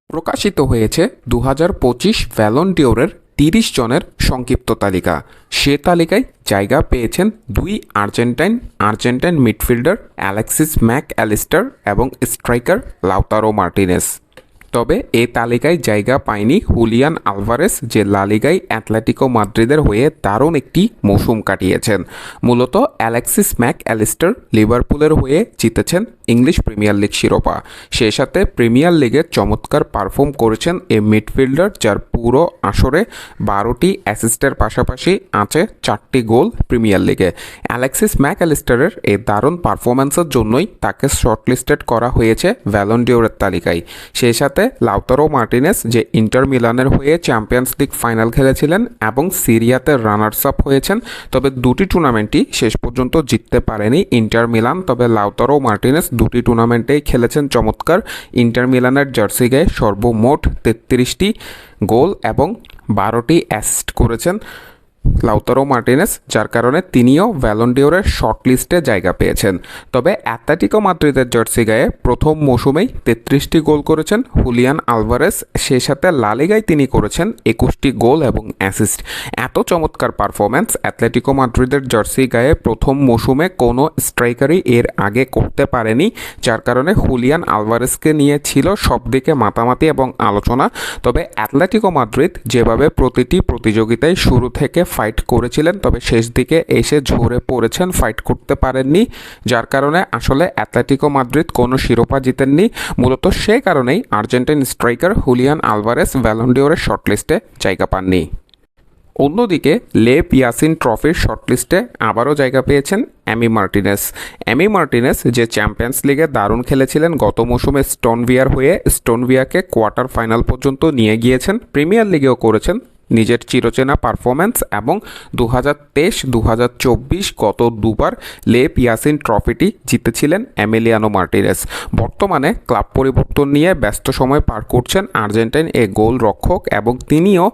প্রকাশিত হয়েছে ২০২৫ ব্যালন ডিওরের ৩০ জনের সংক্ষিপ্ত তালিকা। সে তালিকায় জায়গা পেয়েছেন দুই Argentine midfielder Alexis Mac Allister এবং স্ট্রাইকার লাউতারো মার্টিনেজ। তবে এ তালিকায় জায়গা পায়নি হুলিয়ান আলভারেস, যে লা লিগায় অ্যাটলেটিকো মাদ্রিদের হয়ে দারুণ একটি মৌসুম কাটিয়েছেন। মূলত অ্যালেক্সিস ম্যাক অ্যালিস্টার লিভারপুলের হয়ে জিতেছেন ইংলিশ প্রিমিয়ার লিগ শিরোপা। সেই সাথে প্রিমিয়ার লিগে চমৎকার পারফর্ম করেছেন এই মিডফিল্ডার, যার পুরো আসরে ১২টি অ্যাসিস্টের পাশাপাশি আছে 4টি গোল প্রিমিয়ার লিগে। অ্যালেক্সিস ম্যাক অ্যালিস্টারের এই দারুণ পারফরম্যান্সের জন্যই তাকে শর্টলিস্টেড করা হয়েছে ব্যালন ডিওরের তালিকায়। সেই সাথে লাউতারো মার্টিনেজ, যে ইন্টার মিলানের হয়ে চ্যাম্পিয়ন্স লিগ ফাইনাল খেলেছিলেন এবং সিরিয়াতে রানার্স আপ হয়েছেন, তবে দুটি টুর্নামেন্টই শেষ পর্যন্ত জিততে পারেনি ইন্টার মিলান। তবে লাউতারো মার্টিনেজ দুটি টুর্নামেন্টেই খেলেছেন চমৎকার। ইন্টার মিলানের জার্সি গায়ে সর্বমোট 33টি গোল এবং 12টি অ্যাসিস্ট করেছেন লাউতারো মার্টিনেজ, যার কারণে তিনিও ব্যালন ডিওরের শর্ট লিস্টে জায়গা পেয়েছেন। তবে অ্যাটলেটিকো মাদ্রিদের জার্সি গায়ে প্রথম মৌসুমেই 33টি গোল করেছেন হুলিয়ান আলভারেস। সেই সাথে লা লিগায় তিনি করেছেন 21টি গোল এবং অ্যাসিস্ট। এত চমৎকার পারফরম্যান্স অ্যাটলেটিকো মাদ্রিদের জার্সি গায়ে প্রথম মৌসুমে কোনো স্ট্রাইকারই এর আগে করতে পারেনি, যার কারণে হুলিয়ান আলভারেসকে নিয়ে ছিল সব দিকে মাতামাতি এবং আলোচনা। তবে অ্যাটলেটিকো মাদ্রিদ যেভাবে প্রতিটি প্রতিযোগিতায় শুরু থেকে ফাইট করেছিলেন, তবে শেষ দিকে এসে ঝরে পড়েছেন, ফাইট করতে পারেননি, যার কারণে আসলে অ্যাটলেটিকো মাদ্রিদ কোনো শিরোপা জিতেননি। মূলত সেই কারণেই Argentine striker Julian Alvarez Ballon ডিওরের শর্টলিস্টে জায়গা পাননি। অন্যদিকে লে পিয়াসিন ট্রফির শর্টলিস্টে আবারও জায়গা পেয়েছেন অ্যামি মার্টিনেজ, যে চ্যাম্পিয়ন্স লিগে দারুণ খেলেছিলেন গত মৌসুমে স্টোনভিয়ার হয়ে। স্টোনভিয়াকে কোয়ার্টার ফাইনাল পর্যন্ত নিয়ে গিয়েছেন। প্রিমিয়ার লিগেও করেছেন নিজের চিরচেনা পারফরম্যান্স এবং 2023-2024 গত দুবার লে পিয়াসিন ট্রফিটি জিতেছিলেন এমিলিয়ানো মার্টিনেজ। বর্তমানে ক্লাব পরিবর্তন নিয়ে ব্যস্ত সময় পার করছেন আর্জেন্টাইন এ গোল রক্ষক, এবং তিনিও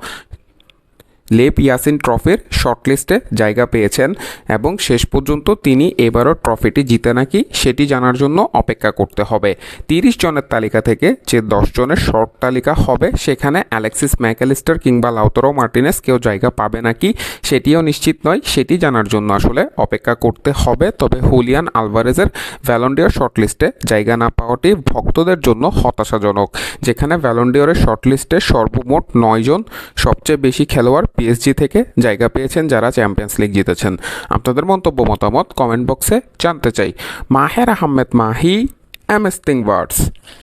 লে পিয়াসিন ট্রফির শর্টলিস্টে জায়গা পেয়েছেন এবং শেষ পর্যন্ত তিনি এবারও ট্রফিটি জিতে নাকি সেটি জানার জন্য অপেক্ষা করতে হবে। 30 জনের তালিকা থেকে যে 10 জনের শর্ট তালিকা হবে, সেখানে অ্যালেক্সিস ম্যাক অ্যালিস্টার কিংবা লাউতারো মার্টিনেজ কেউ জায়গা পাবে নাকি সেটিও নিশ্চিত নয়। সেটি জানার জন্য আসলে অপেক্ষা করতে হবে। তবে হুলিয়ান আলভারেজের ব্যালন ডিওর শর্টলিস্টে জায়গা না পাওয়াটি ভক্তদের জন্য হতাশাজনক, যেখানে ব্যালন ডিওরের শর্টলিস্টে সর্বমোট 9 জন সবচেয়ে বেশি খেলোয়াড় পিএসজি থেকে জায়গা পেয়েছেন, যারা চ্যাম্পিয়ন্স লিগ জিতেছেন। আপনাদের মন্তব্য মতামত কমেন্ট বক্সে জানতে চাই। মাহের আহমেদ মাহি, এমএস থিংওয়ার্ডস।